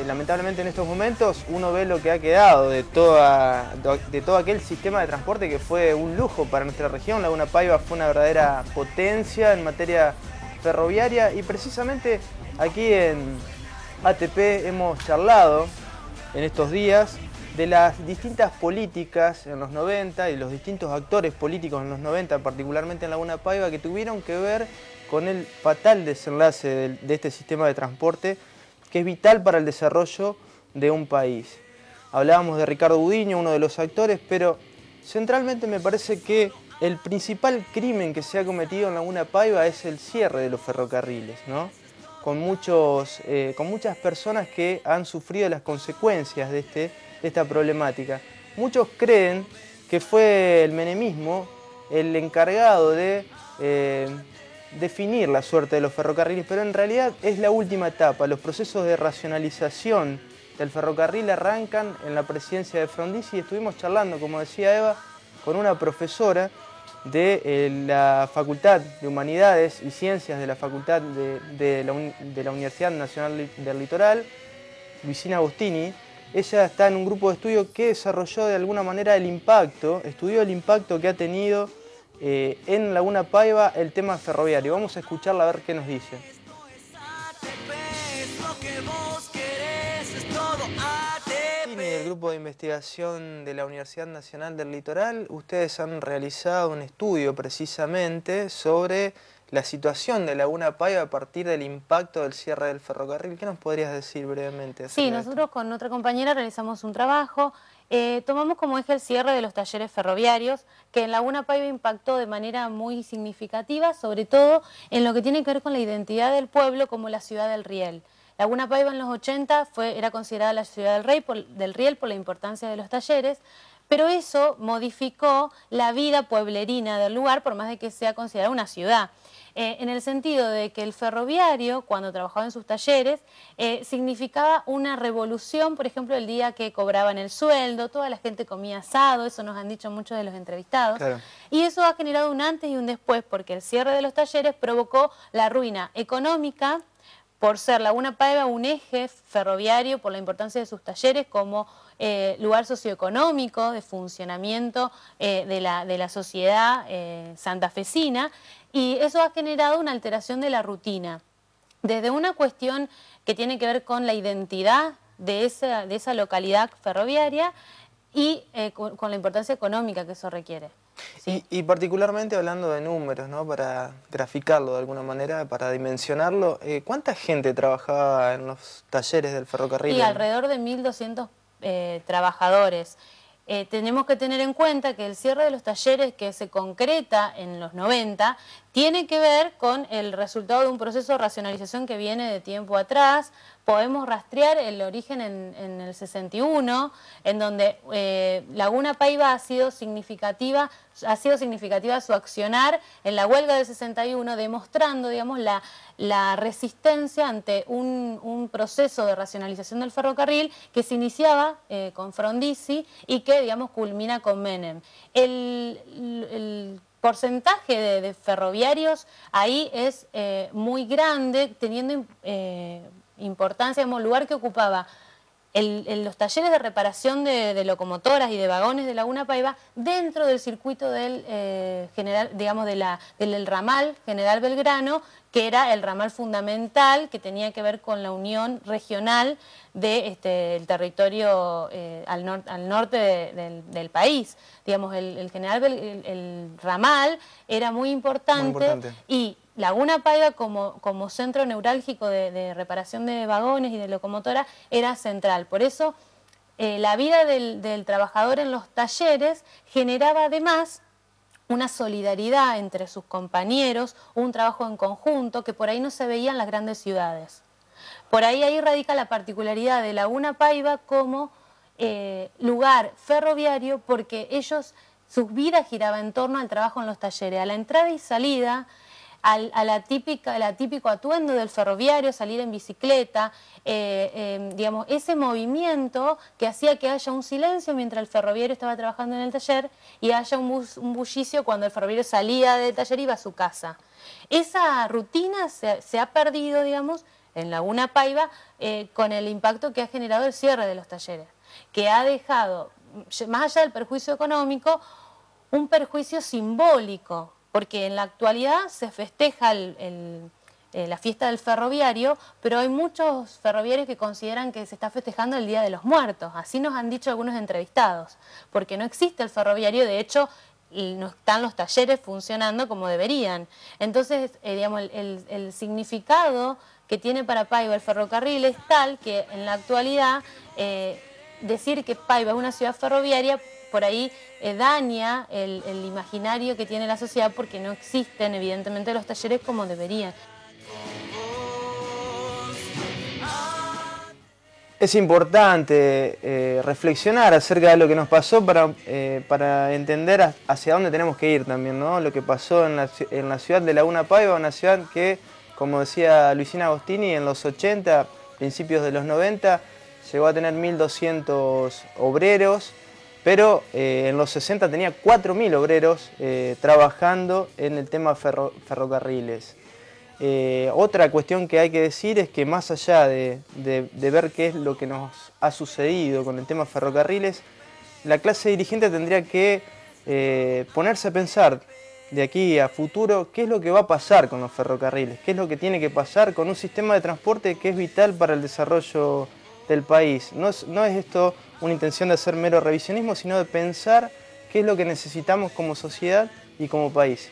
lamentablemente en estos momentos uno ve lo que ha quedado de todo aquel sistema de transporte que fue un lujo para nuestra región. Laguna Paiva fue una verdadera potencia en materia ferroviaria y precisamente aquí en ATP hemos charlado en estos días de las distintas políticas en los 90 y los distintos actores políticos en los 90, particularmente en Laguna Paiva, que tuvieron que ver con el fatal desenlace de este sistema de transporte que es vital para el desarrollo de un país. Hablábamos de Ricardo Gudiño, uno de los actores, pero centralmente me parece que el principal crimen que se ha cometido en Laguna Paiva es el cierre de los ferrocarriles, ¿no? Con muchas personas que han sufrido las consecuencias de esta problemática. Muchos creen que fue el menemismo el encargado de definir la suerte de los ferrocarriles, pero en realidad es la última etapa. Los procesos de racionalización del ferrocarril arrancan en la presidencia de Frondizi y estuvimos charlando, como decía Eva, con una profesora de la Facultad de Humanidades y Ciencias de la Facultad de la Universidad Nacional del Litoral, Luisina Agostini. Ella está en un grupo de estudio que desarrolló de alguna manera estudió el impacto que ha tenido en Laguna Paiva el tema ferroviario. Vamos a escucharla a ver qué nos dice. El grupo de investigación de la Universidad Nacional del Litoral, ustedes han realizado un estudio precisamente sobre la situación de Laguna Paiva a partir del impacto del cierre del ferrocarril. ¿Qué nos podrías decir brevemente? Sí, nosotros con otra compañera realizamos un trabajo, tomamos como eje el cierre de los talleres ferroviarios, que en Laguna Paiva impactó de manera muy significativa, sobre todo en lo que tiene que ver con la identidad del pueblo como la ciudad del riel. Laguna Paiva en los 80 era considerada la ciudad del riel por la importancia de los talleres, pero eso modificó la vida pueblerina del lugar, por más de que sea considerada una ciudad. En el sentido de que el ferroviario, cuando trabajaba en sus talleres, significaba una revolución, por ejemplo, el día que cobraban el sueldo, toda la gente comía asado, eso nos han dicho muchos de los entrevistados. Claro. Y eso ha generado un antes y un después, porque el cierre de los talleres provocó la ruina económica, por ser Laguna Paiva un eje ferroviario, por la importancia de sus talleres como lugar socioeconómico de funcionamiento de la sociedad santafesina, y eso ha generado una alteración de la rutina, desde una cuestión que tiene que ver con la identidad de esa localidad ferroviaria y con la importancia económica que eso requiere. Sí. Y particularmente hablando de números, ¿no? Para graficarlo de alguna manera, para dimensionarlo, ¿cuánta gente trabajaba en los talleres del ferrocarril? Y alrededor de 1.200 trabajadores. Tenemos que tener en cuenta que el cierre de los talleres que se concreta en los 90 tiene que ver con el resultado de un proceso de racionalización que viene de tiempo atrás. Podemos rastrear el origen en el 61, en donde Laguna Paiva ha sido significativa su accionar en la huelga del 61, demostrando, digamos, la resistencia ante un proceso de racionalización del ferrocarril que se iniciaba con Frondizi y que, digamos, culmina con Menem. El porcentaje de ferroviarios ahí es muy grande, teniendo importancia, digamos, el lugar que ocupaba los talleres de reparación de locomotoras y de vagones de Laguna Paiva dentro del circuito del del ramal General Belgrano, que era el ramal fundamental que tenía que ver con la unión regional del territorio al norte del país. Digamos, el ramal era muy importante. Y Laguna Paiva como centro neurálgico de reparación de vagones y de locomotora era central. Por eso la vida del trabajador en los talleres generaba además una solidaridad entre sus compañeros, un trabajo en conjunto que por ahí no se veía en las grandes ciudades. Por ahí radica la particularidad de Laguna Paiva como lugar ferroviario, porque su vida giraba en torno al trabajo en los talleres, a la entrada y salida, al típico atuendo del ferroviario, salir en bicicleta, digamos, ese movimiento que hacía que haya un silencio mientras el ferroviario estaba trabajando en el taller y haya un bullicio cuando el ferroviario salía del taller y iba a su casa. Esa rutina se ha perdido, digamos, en Laguna Paiva, con el impacto que ha generado el cierre de los talleres, que ha dejado, más allá del perjuicio económico, un perjuicio simbólico, porque en la actualidad se festeja la fiesta del ferroviario, pero hay muchos ferroviarios que consideran que se está festejando el Día de los Muertos. Así nos han dicho algunos entrevistados, porque no existe el ferroviario, de hecho no están los talleres funcionando como deberían. Entonces, digamos, el significado que tiene para Paiva el ferrocarril es tal que en la actualidad decir que Paiva es una ciudad ferroviaria por ahí daña el imaginario que tiene la sociedad, porque no existen evidentemente los talleres como deberían. Es importante reflexionar acerca de lo que nos pasó para entender hacia dónde tenemos que ir también, ¿no? Lo que pasó en la ciudad de Laguna Paiva, una ciudad que, como decía Luisina Agostini, en los 80, principios de los 90, llegó a tener 1.200 obreros, pero en los 60 tenía 4.000 obreros trabajando en el tema ferrocarriles. Otra cuestión que hay que decir es que más allá de ver qué es lo que nos ha sucedido con el tema ferrocarriles, la clase dirigente tendría que ponerse a pensar de aquí a futuro qué es lo que va a pasar con los ferrocarriles, qué es lo que tiene que pasar con un sistema de transporte que es vital para el desarrollo del país. No es esto una intención de hacer mero revisionismo, sino de pensar qué es lo que necesitamos como sociedad y como país.